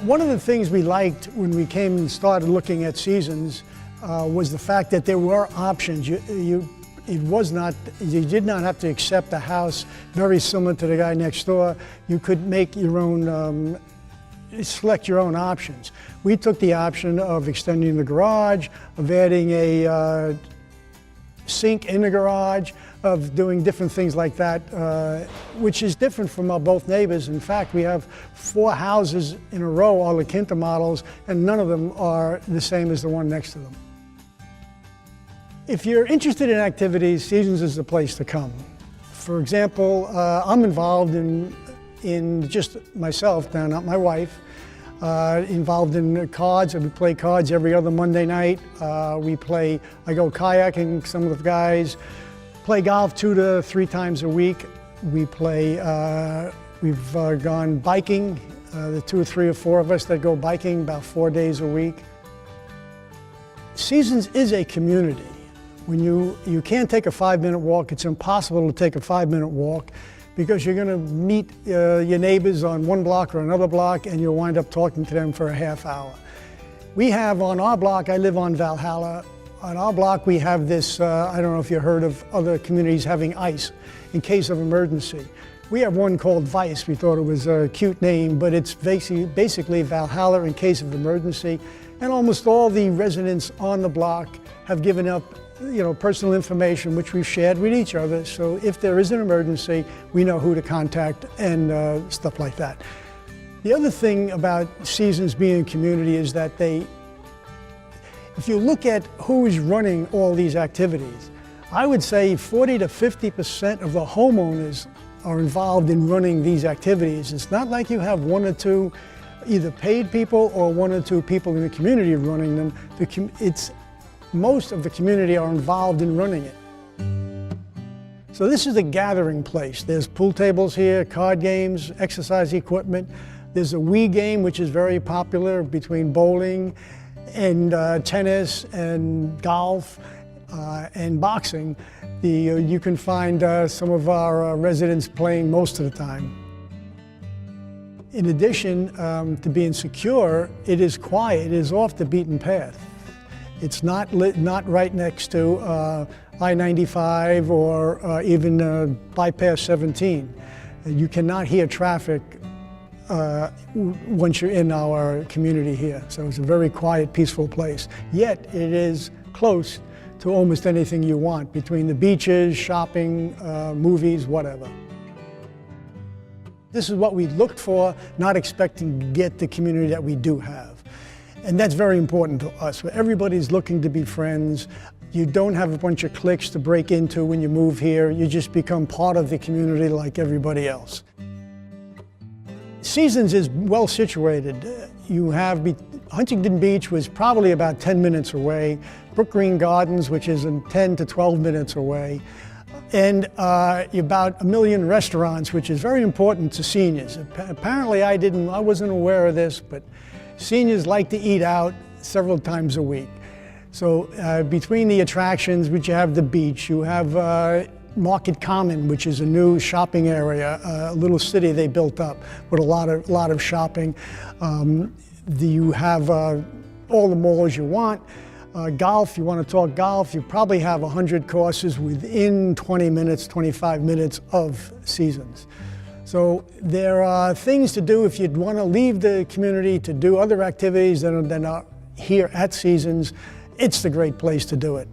One of the things we liked when we came and started looking at Seasons was the fact that there were options. You did not have to accept a house very similar to the guy next door. You could make your own, select your own options. We took the option of extending the garage, of adding a sink in the garage, of doing different things like that, which is different from our both neighbors. In fact, we have 4 houses in a row, all the Quinta models, and none of them are the same as the one next to them. If you're interested in activities, Seasons is the place to come. For example, I'm involved in just myself now, not my wife, involved in cards, and we play cards every other Monday night. I go kayaking, some of the guys play golf 2 to 3 times a week. We've gone biking, the 2 or 3 or 4 of us that go biking about 4 days a week. Seasons is a community. When you can't take a 5-minute walk, it's impossible to take a 5-minute walk because you're going to meet your neighbors on one block or another block and you'll wind up talking to them for a half hour. We have on our block, I live on Valhalla, on our block we have this, I don't know if you heard of other communities having ice in case of emergency. We have one called Vice. We thought it was a cute name, but it's basically Valhalla in case of emergency. And almost all the residents on the block have given up personal information which we've shared with each other. So if there is an emergency, we know who to contact and stuff like that. The other thing about Seasons being a community is that if you look at who is running all these activities, I would say 40 to 50% of the homeowners are involved in running these activities. It's not like you have 1 or 2 either paid people or 1 or 2 people in the community running them. Most of the community are involved in running it. So this is a gathering place. There's pool tables here, card games, exercise equipment. There's a Wii game, which is very popular between bowling and tennis and golf and boxing. You can find some of our residents playing most of the time. In addition to being secure, it is quiet. It is off the beaten path. It's not right next to I-95 or even bypass 17. You cannot hear traffic once you're in our community here. So it's a very quiet, peaceful place. Yet it is close to almost anything you want, between the beaches, shopping, movies, whatever. This is what we looked for, not expecting to get the community that we do have. And that's very important to us. Everybody's looking to be friends. You don't have a bunch of cliques to break into when you move here. You just become part of the community like everybody else. Seasons is well situated. You have Huntington Beach was probably about 10 minutes away. Brook Green Gardens, which is 10 to 12 minutes away. And about 1 million restaurants, which is very important to seniors. Apparently I wasn't aware of this, but seniors like to eat out several times a week. So between the attractions, which you have the beach, you have Market Common, which is a new shopping area, a little city they built up with a lot of shopping. You have all the malls you want. Golf, you want to talk golf, you probably have 100 courses within 20 minutes, 25 minutes of Seasons. So there are things to do if you'd want to leave the community to do other activities that are here at Seasons. It's the great place to do it.